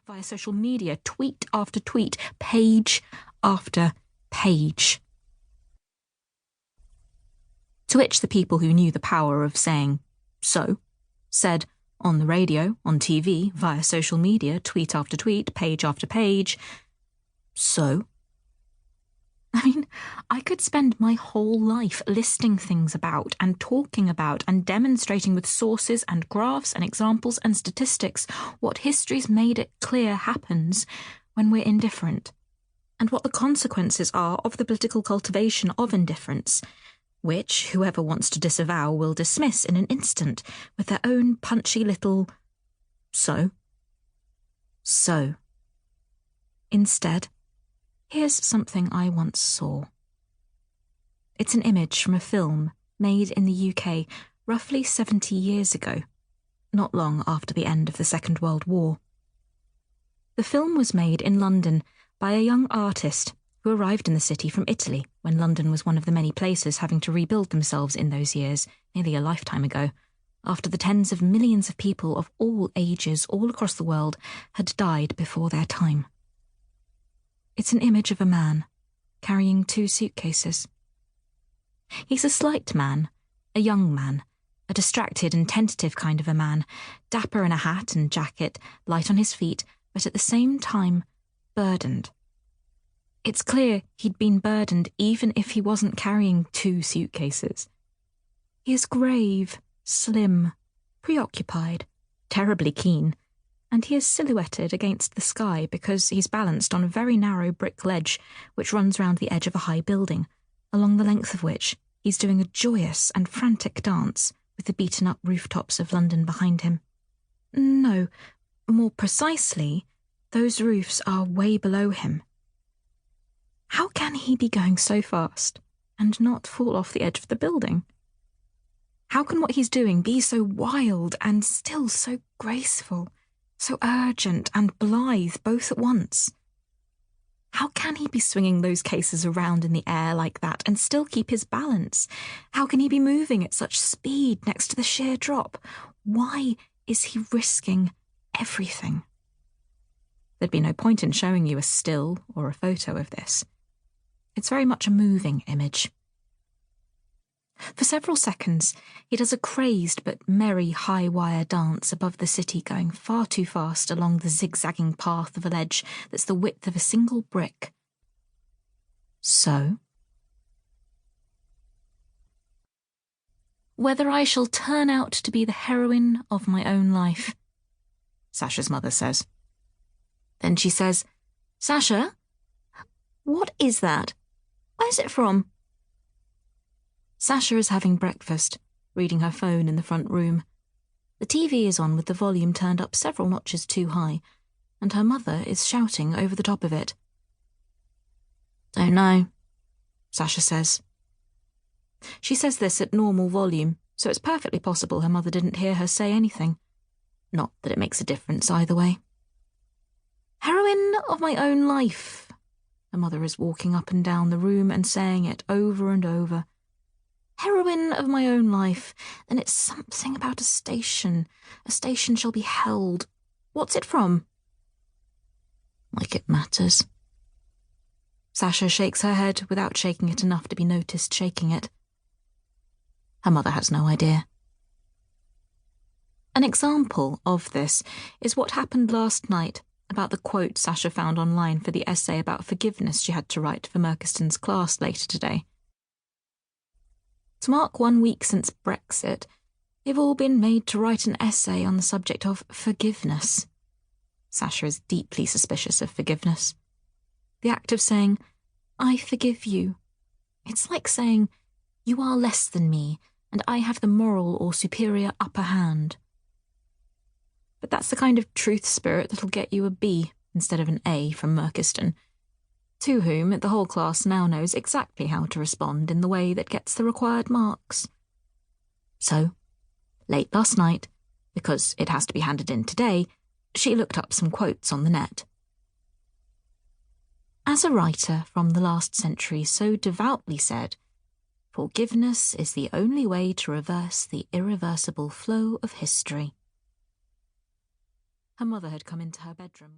via social media, tweet after tweet, page after page. To which the people who knew the power of saying so said, on the radio, on TV, via social media, tweet after tweet, page after page, so. I mean, I could spend my whole life listing things about and talking about and demonstrating with sources and graphs and examples and statistics what history's made it clear happens when we're indifferent, and what the consequences are of the political cultivation of indifference, which whoever wants to disavow will dismiss in an instant with their own punchy little so. Instead, here's something I once saw. It's an image from a film made in the UK roughly 70 years ago, not long after the end of the Second World War. The film was made in London by a young artist who arrived in the city from Italy when London was one of the many places having to rebuild themselves in those years, nearly a lifetime ago, after the tens of millions of people of all ages all across the world had died before their time. It's an image of a man carrying 2 suitcases. He's a slight man, a young man, a distracted and tentative kind of a man, dapper in a hat and jacket, light on his feet, but at the same time burdened. It's clear he'd been burdened even if he wasn't carrying 2 suitcases. He is grave, slim, preoccupied, terribly keen, and he is silhouetted against the sky because he's balanced on a very narrow brick ledge which runs round the edge of a high building, along the length of which he's doing a joyous and frantic dance with the beaten-up rooftops of London behind him. No, more precisely, those roofs are way below him. How can he be going so fast and not fall off the edge of the building? How can what he's doing be so wild and still so graceful, so urgent and blithe both at once? How can he be swinging those cases around in the air like that and still keep his balance? How can he be moving at such speed next to the sheer drop? Why is he risking everything? There'd be no point in showing you a still or a photo of this. It's very much a moving image. For several seconds, he does a crazed but merry high-wire dance above the city, going far too fast along the zigzagging path of a ledge that's the width of a single brick. So, whether I shall turn out to be the heroine of my own life, Sacha's mother says. Then she says, "Sacha, what is that? Where's it from?" Sacha is having breakfast, reading her phone in the front room. The TV is on with the volume turned up several notches too high, and her mother is shouting over the top of it. "Don't know," Sacha says. She says this at normal volume, so it's perfectly possible her mother didn't hear her say anything. Not that it makes a difference either way. "Heroine of my own life." Her mother is walking up and down the room and saying it over and over. "Heroine of my own life. And it's something about a station. A station shall be held. What's it from?" "Like it matters." Sacha shakes her head without shaking it enough to be noticed shaking it. Her mother has no idea. An example of this is what happened last night about the quote Sacha found online for the essay about forgiveness she had to write for Murkiston's class later today. To mark 1 week since Brexit, they've all been made to write an essay on the subject of forgiveness. Sacha is deeply suspicious of forgiveness. The act of saying, "I forgive you." It's like saying, "You are less than me, and I have the moral or superior upper hand." But that's the kind of truth spirit that'll get you a B instead of an A from Murkiston, to whom the whole class now knows exactly how to respond in the way that gets the required marks. So, late last night, because it has to be handed in today, she looked up some quotes on the net. As a writer from the last century so devoutly said, "Forgiveness is the only way to reverse the irreversible flow of history." Her mother had come into her bedroom.